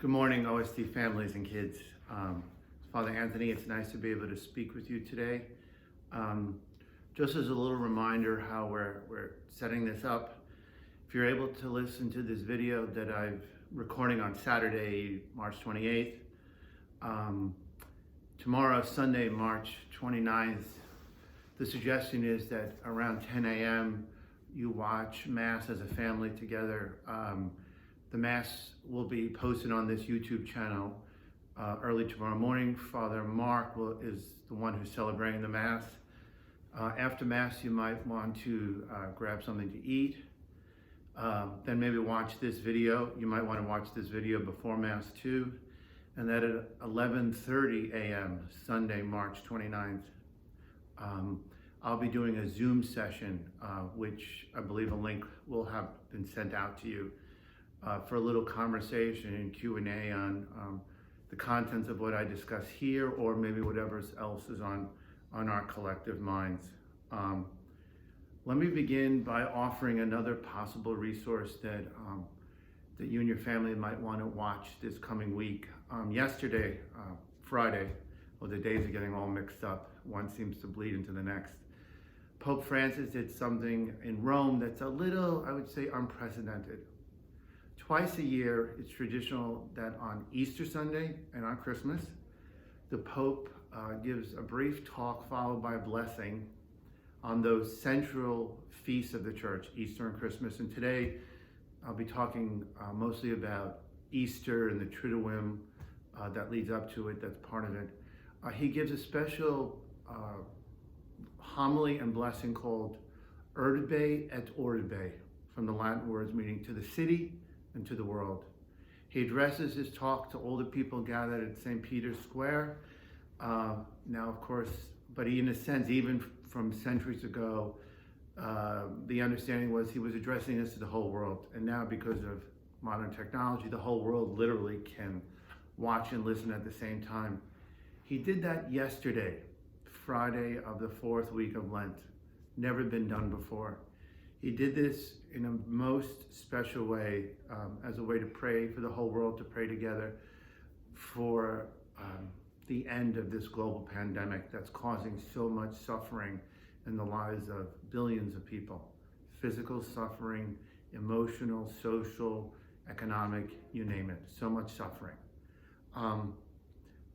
Good morning, OST families and kids. Father Anthony, it's nice to be able to speak with you today. Just as a little reminder how we're setting this up, if you're able to listen to this video that I'm recording on Saturday, March 28th, tomorrow, Sunday, March 29th, the suggestion is that around 10 a.m. you watch Mass as a family together. The Mass will be posted on this YouTube channel early tomorrow morning. Father Mark is the one who's celebrating the Mass. After Mass, you might want to grab something to eat. Then maybe watch this video. You might want to watch this video before Mass too. And then at 11:30 a.m., Sunday, March 29th, I'll be doing a Zoom session, which I believe a link will have been sent out to you for a little conversation and Q&A on the contents of what I discuss here, or maybe whatever else is on our collective minds. Let me begin by offering another possible resource that you and your family might want to watch this coming week. Yesterday, Friday, the days are getting all mixed up. One seems to bleed into the next. Pope Francis did something in Rome that's a little, I would say, unprecedented. Twice a year, it's traditional that on Easter Sunday and on Christmas, the Pope gives a brief talk followed by a blessing on those central feasts of the Church, Easter and Christmas. And today, I'll be talking mostly about Easter and the Triduum that leads up to it, that's part of it. He gives a special homily and blessing called Urbi et Orbi, from the Latin words meaning to the city and to the world. He addresses his talk to all the people gathered at St. Peter's Square. Now, of course, but he, in a sense, even from centuries ago, the understanding was he was addressing this to the whole world. And now, because of modern technology, the whole world literally can watch and listen at the same time. He did that yesterday, Friday of the fourth week of Lent. Never been done before. He did this in a most special way, as a way to pray for the whole world, to pray together for the end of this global pandemic that's causing so much suffering in the lives of billions of people. Physical suffering, emotional, social, economic, you name it, so much suffering.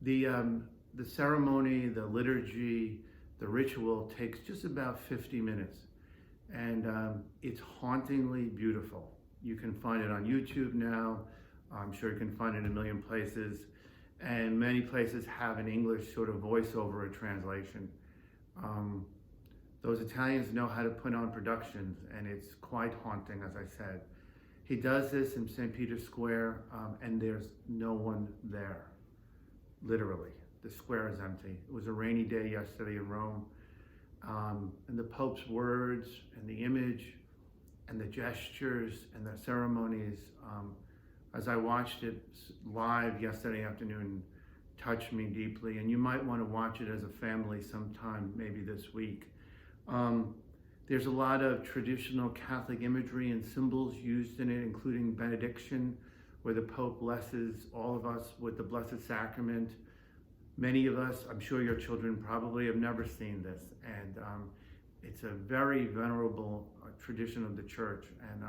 The ceremony, the liturgy, the ritual takes just about 50 minutes. And it's hauntingly beautiful. You can find it on YouTube now. I'm sure you can find it in a million places. And many places have an English sort of voiceover or translation. Those Italians know how to put on productions, and it's quite haunting, as I said. He does this in St. Peter's Square, and there's no one there, literally. The square is empty. It was a rainy day yesterday in Rome. And the Pope's words and the image and the gestures and the ceremonies, as I watched it live yesterday afternoon, touched me deeply. And you might want to watch it as a family sometime, maybe this week. There's a lot of traditional Catholic imagery and symbols used in it, including benediction, where the Pope blesses all of us with the Blessed Sacrament. Many of us, I'm sure your children probably have never seen this, and it's a very venerable tradition of the Church, and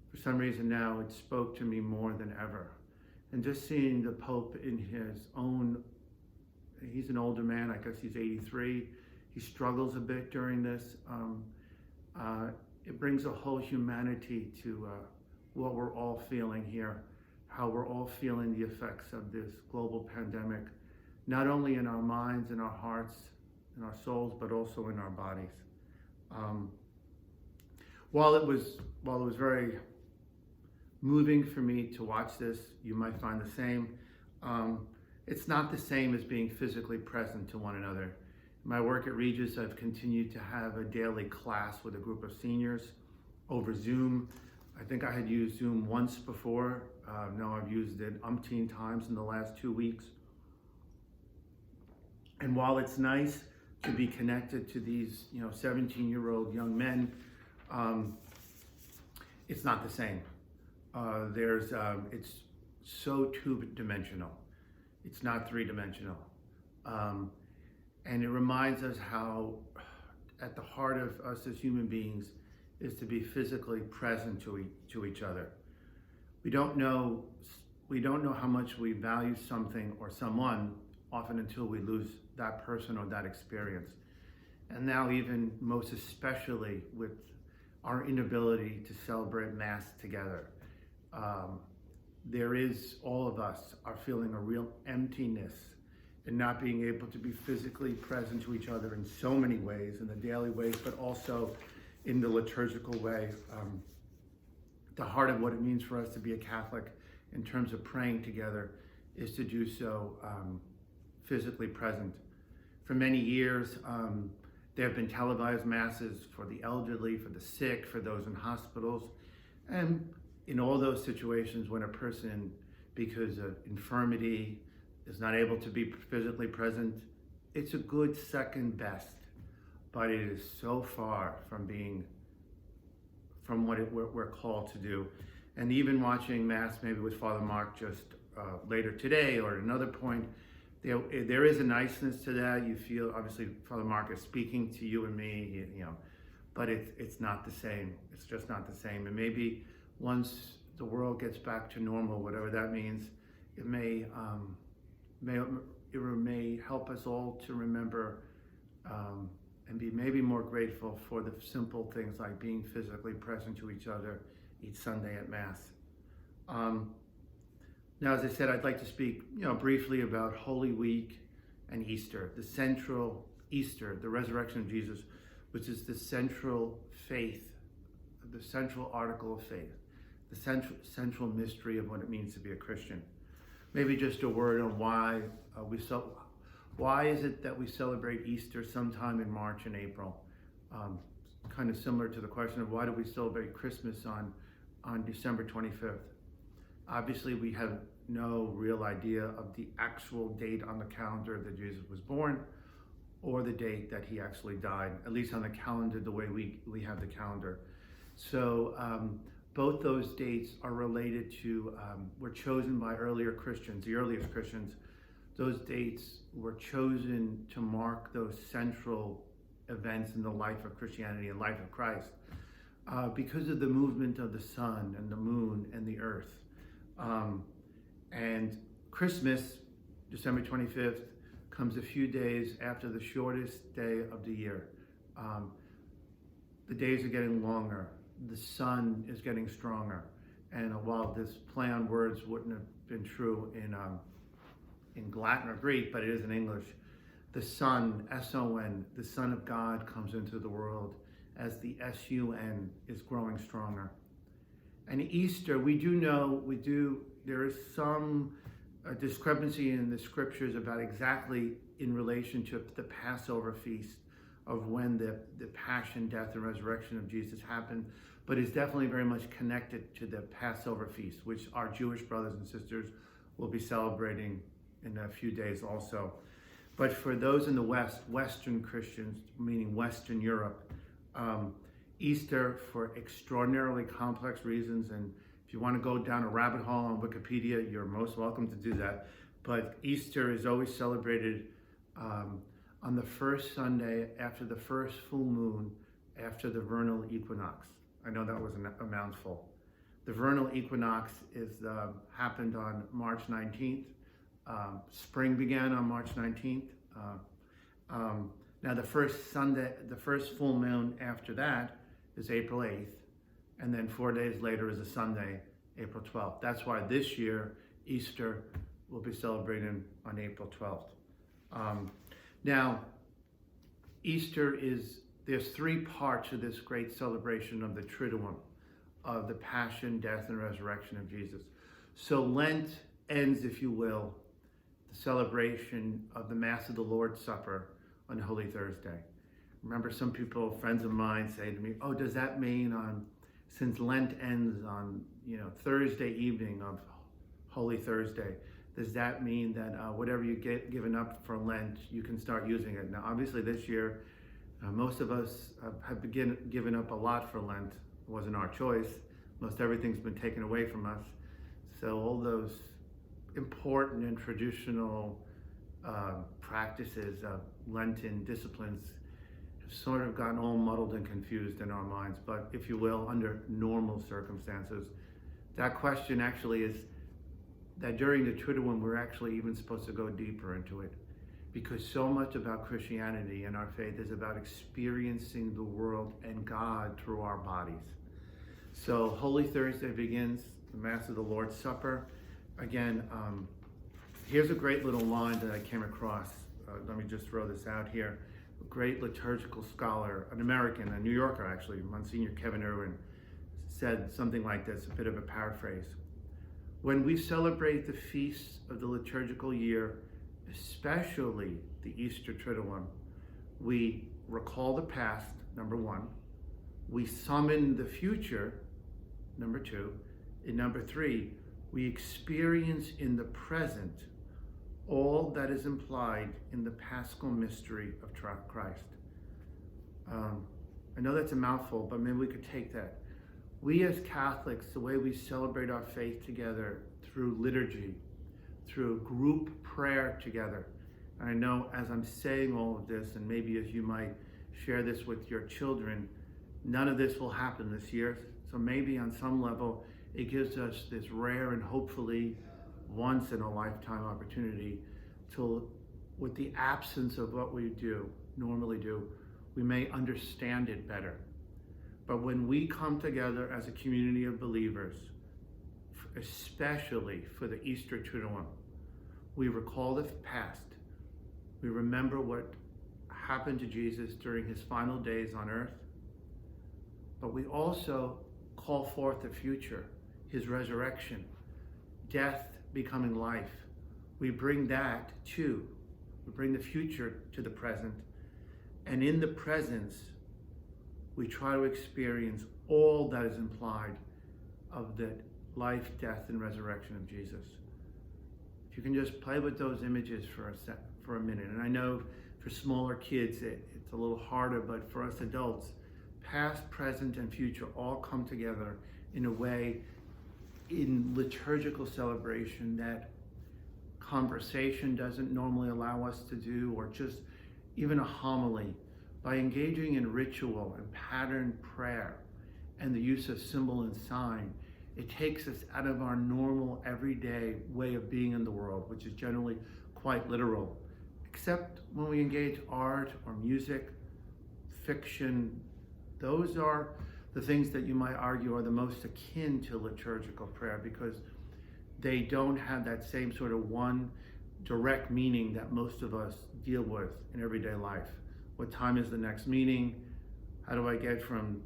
for some reason now it spoke to me more than ever. And just seeing the Pope in his own, he's an older man, I guess he's 83, he struggles a bit during this. It brings a whole humanity to what we're all feeling here, how we're all feeling the effects of this global pandemic, not only in our minds, in our hearts, in our souls, but also in our bodies. While it was very moving for me to watch this, you might find the same. It's not the same as being physically present to one another. In my work at Regis, I've continued to have a daily class with a group of seniors over Zoom. I think I had used Zoom once before. Now I've used it umpteen times in the last 2 weeks. And while it's nice to be connected to these, 17-year-old young men, it's not the same. It's so two-dimensional. It's not three-dimensional. And it reminds us how at the heart of us as human beings is to be physically present to each other. We don't know how much we value something or someone often until we lose that person or that experience. And now even most especially with our inability to celebrate Mass together. There is, all of us are feeling a real emptiness in not being able to be physically present to each other in so many ways, in the daily ways, but also in the liturgical way. The heart of what it means for us to be a Catholic in terms of praying together is to do so physically present. For many years, there have been televised masses for the elderly, for the sick, for those in hospitals. And in all those situations when a person, because of infirmity, is not able to be physically present, it's a good second best, but it is so far from being, from what we're called to do. And even watching Mass maybe with Father Mark just later today or at another point, there is a niceness to that. You feel, obviously, Father Mark is speaking to you and me, but it's not the same. It's just not the same. And maybe once the world gets back to normal, whatever that means, it may help us all to remember and be maybe more grateful for the simple things like being physically present to each other each Sunday at Mass. Now, as I said, I'd like to speak, briefly about Holy Week and Easter, the central Easter, the resurrection of Jesus, which is the central faith, the central article of faith, the central mystery of what it means to be a Christian. Maybe just a word on why is it that we celebrate Easter sometime in March and April? Kind of similar to the question of why do we celebrate Christmas on December 25th? Obviously, we have no real idea of the actual date on the calendar that Jesus was born or the date that he actually died, at least on the calendar, the way we have the calendar. So both those dates are related to, were chosen by earlier Christians, the earliest Christians. Those dates were chosen to mark those central events in the life of Christianity and life of Christ because of the movement of the sun and the moon and the earth. And Christmas, December 25th, comes a few days after the shortest day of the year. The days are getting longer. The sun is getting stronger. And while this play on words wouldn't have been true in Latin or Greek, but it is in English, the Son, S-O-N, the Son of God comes into the world as the S-U-N is growing stronger. And Easter, there is some discrepancy in the scriptures about exactly in relation to the Passover feast of when the passion, death, and resurrection of Jesus happened, but it's definitely very much connected to the Passover feast, which our Jewish brothers and sisters will be celebrating in a few days also. But for those in the West, Western Christians, meaning Western Europe, Easter, for extraordinarily complex reasons, and if you want to go down a rabbit hole on Wikipedia, you're most welcome to do that. But Easter is always celebrated on the first Sunday after the first full moon, after the vernal equinox. I know that was a mouthful. The vernal equinox happened on March 19th. Spring began on March 19th. Now the first Sunday, the first full moon after that is April 8th. And then 4 days later is a Sunday, April 12th. That's why this year, Easter will be celebrated on April 12th. Now, Easter there's three parts of this great celebration of the Triduum, of the passion, death, and resurrection of Jesus. So Lent ends, if you will, the celebration of the Mass of the Lord's Supper on Holy Thursday. Remember, some people, friends of mine, say to me, oh, does that mean since Lent ends on Thursday evening of Holy Thursday, does that mean that whatever you get given up for Lent, you can start using it? Now, obviously this year, most of us have given up a lot for Lent. It wasn't our choice. Most everything's been taken away from us. So all those important and traditional practices of Lenten disciplines have sort of gotten all muddled and confused in our minds. But if you will, under normal circumstances, that question actually is that during the Triduum, we're actually even supposed to go deeper into it, because so much about Christianity and our faith is about experiencing the world and God through our bodies. So Holy Thursday begins the Mass of the Lord's Supper. Again, here's a great little line that I came across. Let me just throw this out here. A great liturgical scholar, an American, a New Yorker actually, Monsignor Kevin Irwin, said something like this, a bit of a paraphrase. When we celebrate the feasts of the liturgical year, especially the Easter Triduum, we recall the past, number one. We summon the future, number two. And number three, we experience in the present all that is implied in the Paschal mystery of Christ. I know that's a mouthful, but maybe we could take that. We as Catholics, the way we celebrate our faith together through liturgy, through group prayer together. And I know as I'm saying all of this, and maybe as you might share this with your children, none of this will happen this year. So maybe on some level, it gives us this rare and hopefully once in a lifetime opportunity to, with the absence of what we normally do, we may understand it better. But when we come together as a community of believers, especially for the Easter Triduum, we recall the past. We remember what happened to Jesus during his final days on earth. But we also call forth the future, his resurrection, death becoming life. We bring that too. We bring the future to the present. And in the presence, we try to experience all that is implied of the life, death, and resurrection of Jesus. If you can just play with those images for a minute. And I know for smaller kids, it's a little harder, but for us adults, past, present, and future all come together in a way in liturgical celebration that conversation doesn't normally allow us to do, or just even a homily. By engaging in ritual and pattern prayer and the use of symbol and sign, it takes us out of our normal everyday way of being in the world, which is generally quite literal, except when we engage art or music, fiction. Those are the things that you might argue are the most akin to liturgical prayer, because they don't have that same sort of one direct meaning that most of us deal with in everyday life. What time is the next meeting? How do I get from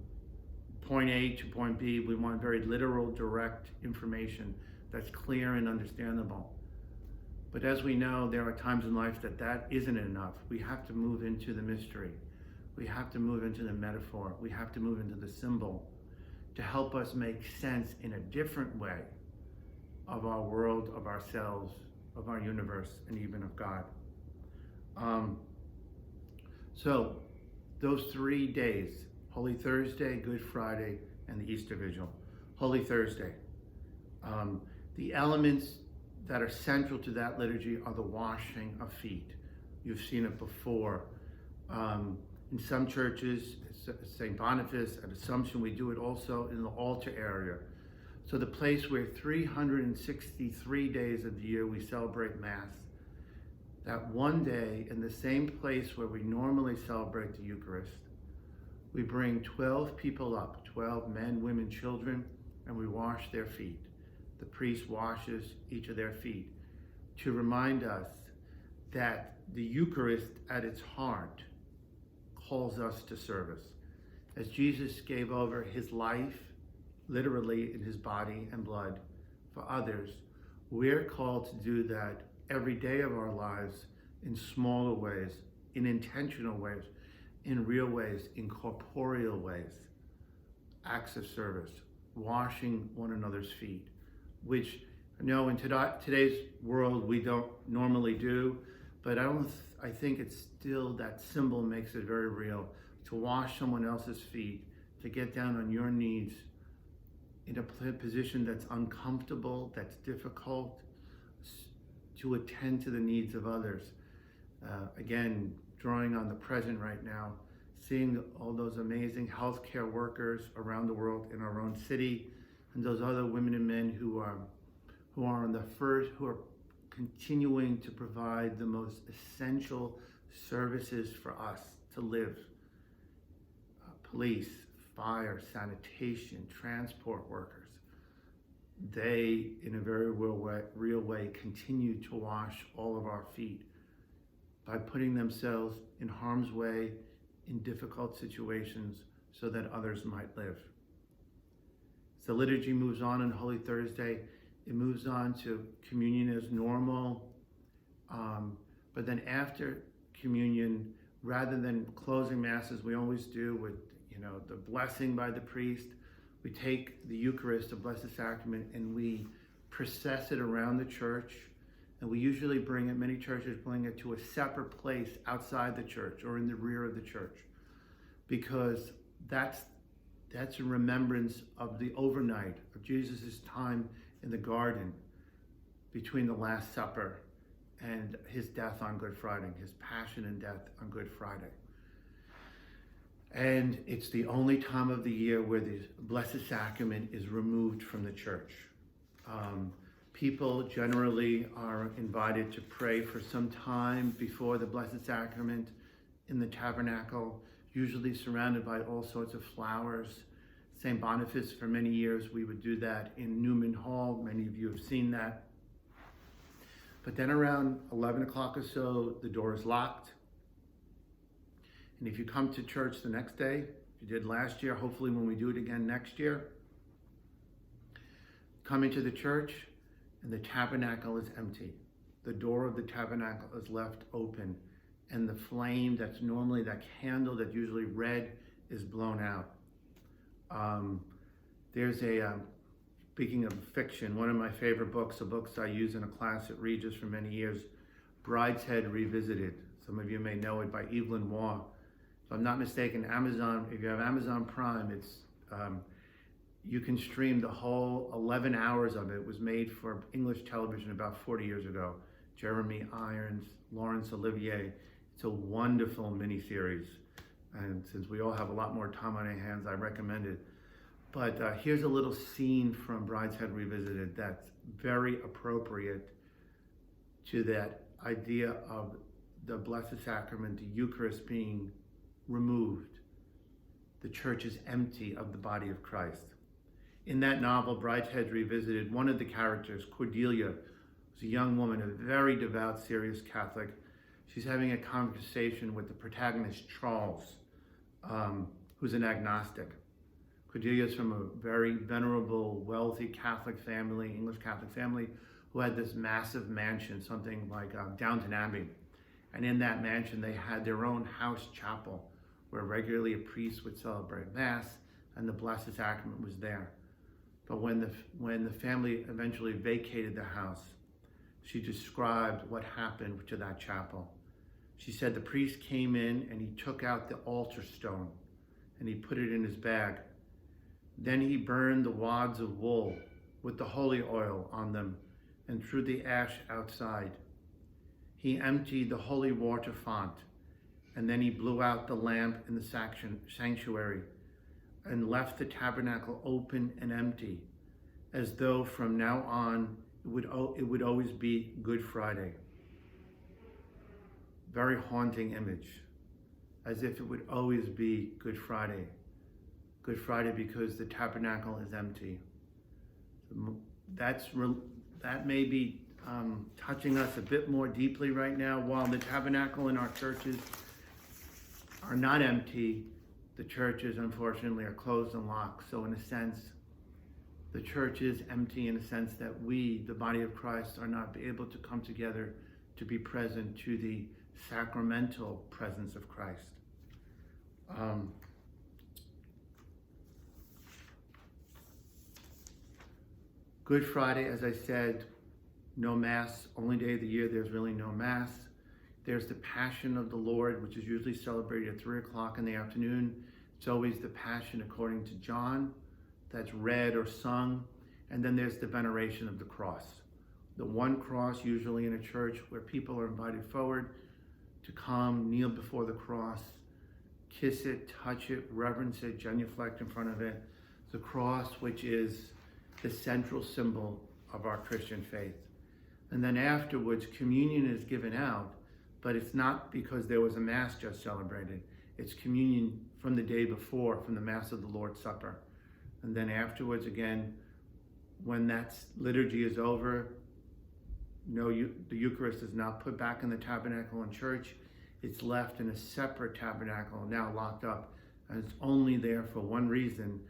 point A to point B? We want very literal, direct information that's clear and understandable. But as we know, there are times in life that isn't enough. We have to move into the mystery. We have to move into the metaphor. We have to move into the symbol to help us make sense in a different way of our world, of ourselves, of our universe, and even of God. So those 3 days, Holy Thursday, Good Friday, and the Easter Vigil. Holy Thursday. The elements that are central to that liturgy are the washing of feet. You've seen it before. In some churches, St. Boniface at Assumption, we do it also in the altar area. So the place where 363 days of the year we celebrate Mass, that one day in the same place where we normally celebrate the Eucharist, we bring 12 people up, 12 men, women, children, and we wash their feet. The priest washes each of their feet to remind us that the Eucharist at its heart calls us to service. As Jesus gave over his life, literally in his body and blood, for others, we're called to do that every day of our lives in smaller ways, in intentional ways, in real ways, in corporeal ways. Acts of service, washing one another's feet, which I know in today's world we don't normally do, but I think it's still, that symbol makes it very real. To wash someone else's feet, to get down on your knees in a position that's uncomfortable, that's difficult, to attend to the needs of others. Again, drawing on the present right now, seeing all those amazing healthcare workers around the world in our own city, and those other women and men who are continuing to provide the most essential services for us to live. Police, fire, sanitation, transport workers. They, in a very real way, continue to wash all of our feet by putting themselves in harm's way in difficult situations so that others might live. As the liturgy moves on Holy Thursday, it moves on to communion as normal. But then after communion, rather than closing Mass as we always do with the blessing by the priest, we take the Eucharist, the Blessed Sacrament, and we process it around the church. And we usually many churches bring it to a separate place outside the church or in the rear of the church, because that's a remembrance of the overnight of Jesus' time in the garden between the Last Supper and his death on Good Friday, his passion and death on Good Friday. And it's the only time of the year where the Blessed Sacrament is removed from the church. People generally are invited to pray for some time before the Blessed Sacrament in the tabernacle, usually surrounded by all sorts of flowers. St. Boniface, for many years, we would do that in Newman Hall. Many of you have seen that. But then around 11 o'clock or so, the door is locked. And if you come to church the next day, if you did last year, hopefully when we do it again next year, come into the church and the tabernacle is empty. The door of the tabernacle is left open, and the flame that's normally that candle that's usually red is blown out. There's speaking of fiction, one of my favorite books, the books I use in a class at Regis for many years, Brideshead Revisited. Some of you may know it, by Evelyn Waugh. If I'm not mistaken, Amazon, if you have Amazon Prime, it's you can stream the whole 11 hours of it. It was made for English television about 40 years ago. Jeremy Irons, Laurence Olivier. It's a wonderful miniseries. And since we all have a lot more time on our hands, I recommend it. But here's a little scene from Brideshead Revisited that's very appropriate to that idea of the Blessed Sacrament, the Eucharist being removed. The church is empty of the body of Christ. In that novel, Brideshead Revisited, one of the characters, Cordelia, was a young woman, a very devout, serious Catholic. She's having a conversation with the protagonist, Charles, who's an agnostic. Cordelia is from a very venerable, wealthy Catholic family, English Catholic family, who had this massive mansion, something like Downton Abbey. And in that mansion, they had their own house chapel, where regularly a priest would celebrate Mass, and the Blessed Sacrament was there. But when the family eventually vacated the house, she described what happened to that chapel. She said the priest came in and he took out the altar stone and he put it in his bag. Then he burned the wads of wool with the holy oil on them and threw the ash outside. He emptied the holy water font, and then he blew out the lamp in the sanctuary and left the tabernacle open and empty, as though from now on it would always be Good Friday. Very haunting image, as if it would always be Good Friday. Good Friday because the tabernacle is empty. That may be touching us a bit more deeply right now. While the tabernacle in our churches are not empty, the churches, unfortunately, are closed and locked. So in a sense, the church is empty in a sense that we, the body of Christ, are not able to come together to be present to the sacramental presence of Christ. Good Friday, as I said, no Mass, only day of the year there's really no Mass. There's the Passion of the Lord, which is usually celebrated at 3 o'clock in the afternoon. It's always the Passion according to John, that's read or sung. And then there's the Veneration of the Cross. the one cross, usually in a church, where people are invited forward to come, kneel before the cross, kiss it, touch it, reverence it, genuflect in front of it. The cross, which is the central symbol of our Christian faith. And then afterwards, communion is given out, but it's not because there was a Mass just celebrated. It's communion from the day before, from the Mass of the Lord's Supper. And then afterwards, again, when that liturgy is over, the Eucharist is now put back in the tabernacle in church. It's left in a separate tabernacle, now locked up. And it's only there for one reason.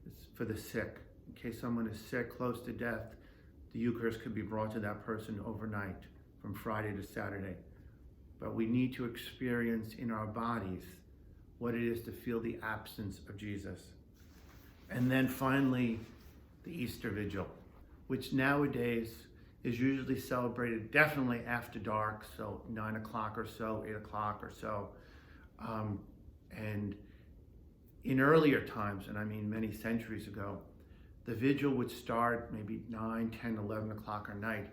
It's for the sick. In case someone is sick, close to death, the Eucharist could be brought to that person overnight, from Friday to Saturday. But we need to experience in our bodies what it is to feel the absence of Jesus. And then finally, the Easter Vigil, which nowadays is usually celebrated definitely after dark, so 9 o'clock or so, 8 o'clock or so. And in earlier times, and I mean many centuries ago, the vigil would start maybe 9, 10, 11 o'clock at night,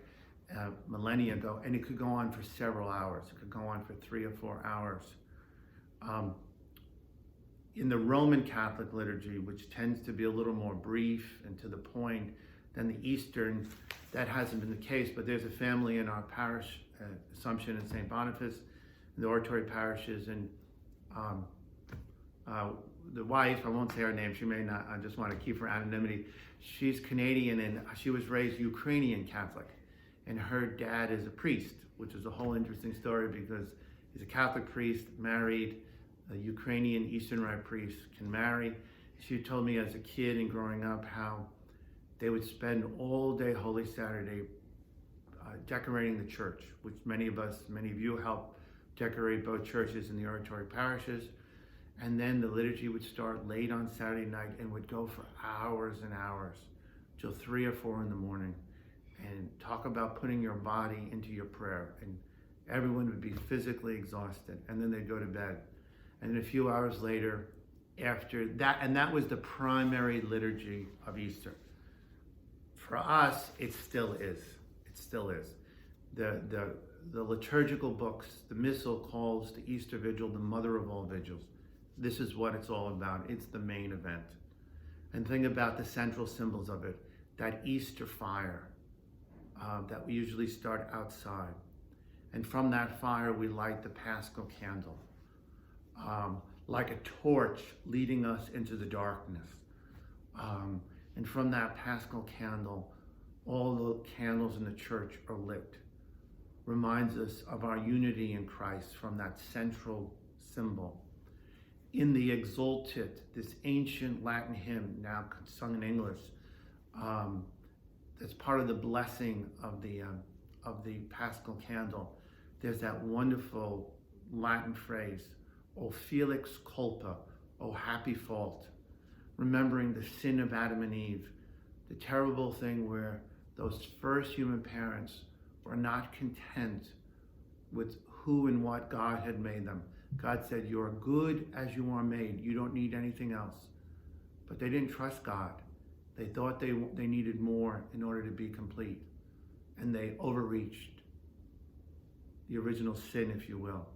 millennia ago, and it could go on for several hours. It could go on for 3 or 4 hours. In the Roman Catholic liturgy, which tends to be a little more brief and to the point than the Eastern, that hasn't been the case, but there's a family in our parish, Assumption and St. Boniface, in the Oratory parishes, and the wife, I won't say her name, she may not, I just want to keep her anonymity. She's Canadian and she was raised Ukrainian Catholic, and her dad is a priest, which is a whole interesting story because he's a Catholic priest, married, a Ukrainian Eastern Rite priest can marry. She told me as a kid and growing up how they would spend all day Holy Saturday decorating the church, which many of you help decorate both churches in the Oratory parishes. And then the liturgy would start late on Saturday night and would go for hours and hours, till 3 or 4 in the morning. And talk about putting your body into your prayer. And everyone would be physically exhausted. And then they'd go to bed. And then a few hours later, after that, and that was the primary liturgy of Easter. For us, it still is. It still is. The liturgical books, the Missal calls the Easter Vigil the mother of all vigils. This is what it's all about. It's the main event. And think about the central symbols of it. That Easter fire that we usually start outside. And from that fire, we light the Paschal candle. Like a torch leading us into the darkness. And from that Paschal candle, all the candles in the church are lit. Reminds us of our unity in Christ from that central symbol. In the Exultet, this ancient Latin hymn, now sung in English, that's part of the blessing of the Paschal candle. There's that wonderful Latin phrase, O felix culpa, O happy fault, remembering the sin of Adam and Eve, the terrible thing where those first human parents were not content with who and what God had made them. God said, you're good as you are made. You don't need anything else. But they didn't trust God. They thought they needed more in order to be complete. And they overreached the original sin, if you will.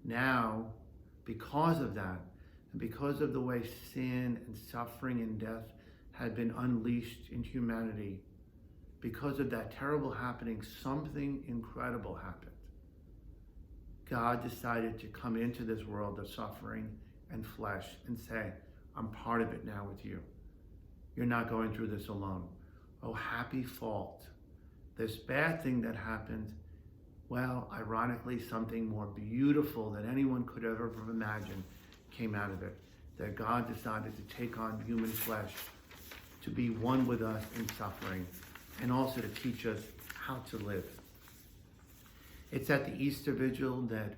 Now, because of that, and because of the way sin and suffering and death had been unleashed in humanity, because of that terrible happening, something incredible happened. God decided to come into this world of suffering and flesh and say, I'm part of it now with you. You're not going through this alone. Oh, happy fault. This bad thing that happened, well, ironically, something more beautiful than anyone could ever have imagined came out of it. That God decided to take on human flesh, to be one with us in suffering, and also to teach us how to live. It's at the Easter Vigil that,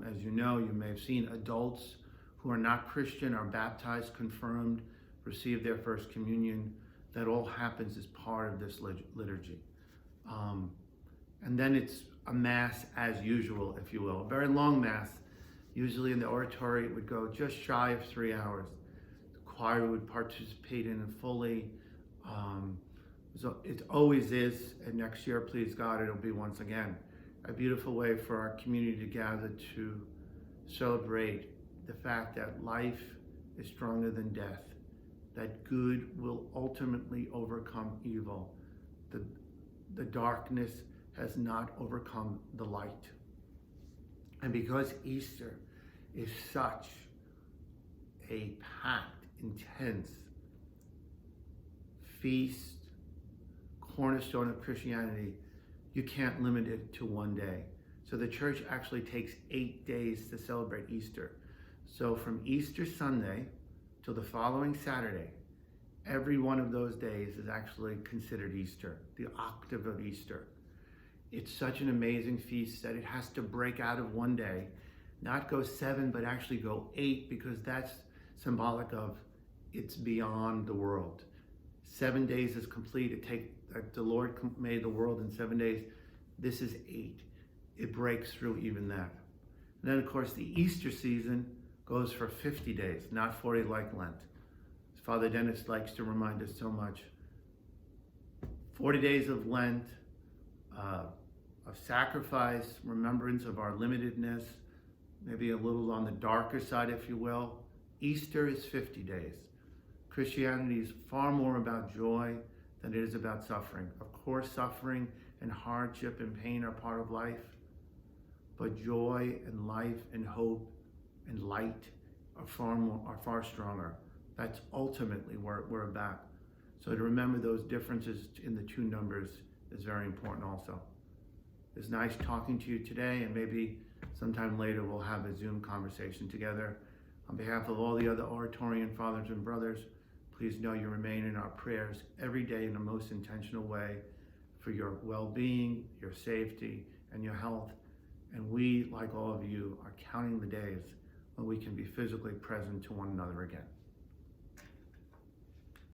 as you know, you may have seen adults who are not Christian are baptized, confirmed, receive their first communion. That all happens as part of this liturgy. And then it's a Mass as usual, if you will. A very long Mass. Usually in the oratory, it would go just shy of 3 hours. The choir would participate in it fully. So it always is, and next year, please God, it'll be once again a beautiful way for our community to gather to celebrate the fact that life is stronger than death, that good will ultimately overcome evil. The darkness has not overcome the light. And because Easter is such a packed, intense feast, cornerstone of Christianity, you can't limit it to one day. So the church actually takes 8 days to celebrate Easter. So from Easter Sunday till the following Saturday, every one of those days is actually considered Easter, the octave of Easter. It's such an amazing feast that it has to break out of one day, not go 7, but actually go 8, because that's symbolic of it's beyond the world. 7 days is complete. The Lord made the world in 7 days. This is 8. It breaks through even that. And then, of course, the Easter season goes for 50 days, not 40 like Lent. Father Dennis likes to remind us so much. 40 days of Lent, of sacrifice, remembrance of our limitedness, maybe a little on the darker side, if you will. Easter is 50 days. Christianity is far more about joy than it is about suffering. Of course, suffering and hardship and pain are part of life, but joy and life and hope and light are far stronger. That's ultimately where we're about. So to remember those differences in the two numbers is very important also. It's nice talking to you today, and maybe sometime later we'll have a Zoom conversation together. On behalf of all the other Oratorian fathers and brothers, please know you remain in our prayers every day in the most intentional way for your well-being, your safety, and your health. And we, like all of you, are counting the days when we can be physically present to one another again.